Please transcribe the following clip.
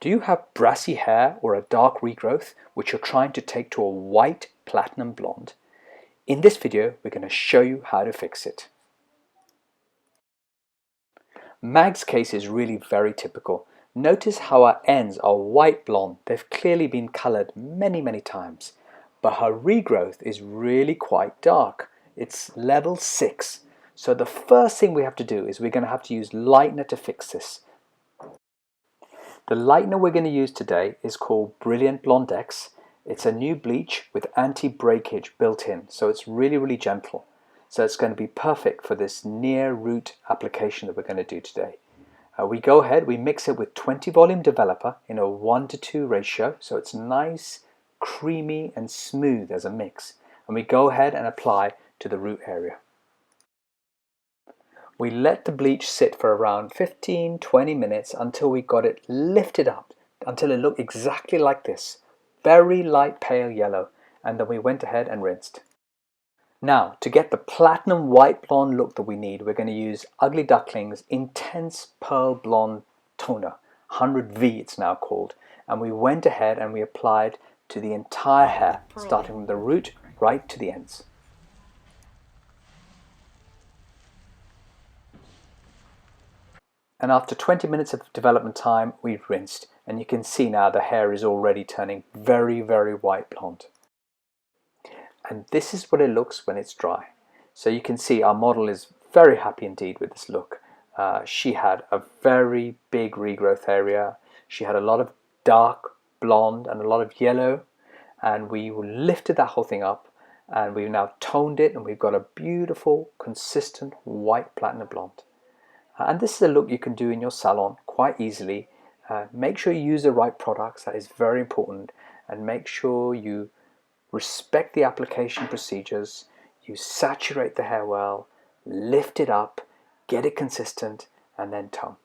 Do you have brassy hair or a dark regrowth which you're trying to take to a white platinum blonde? In this video, we're going to show you how to fix it. Mag's case is really very typical. Notice how our ends are white blonde. They've clearly been colored many times. But her regrowth is really quite dark. It's level 6. So the first thing we have to do is we're going to have to use lightener to fix this. The lightener we're going to use today is called Brilliant Blonde X. It's a new bleach with anti-breakage built in, so it's really gentle. So it's going to be perfect for this near root application that we're going to do today. We go ahead, we mix it with 20 volume developer in a 1:2 ratio, so it's nice, creamy and smooth as a mix. And we go ahead and apply to the root area. We let the bleach sit for around 15-20 minutes until we got it lifted up, until it looked exactly like this, very light pale yellow, and then we went ahead and rinsed. Now, to get the platinum white blonde look that we need, we're going to use Ugly Duckling's Intense Pearl Blonde Toner, 100V it's now called, and we went ahead and we applied to the entire hair, starting from the root right to the ends. And after 20 minutes of development time, we've rinsed, and you can see now the hair is already turning very white blonde. And this is what it looks when it's dry. So you can see our model is very happy indeed with this look. She had a very big regrowth area. She had a lot of dark blonde and a lot of yellow, and we lifted that whole thing up, and we've now toned it, and we've got a beautiful, consistent white platinum blonde. And this is a look you can do in your salon quite easily. Make sure you use the right products, that is very important, and make sure you respect the application procedures, you saturate the hair well, lift it up, get it consistent, and then tone.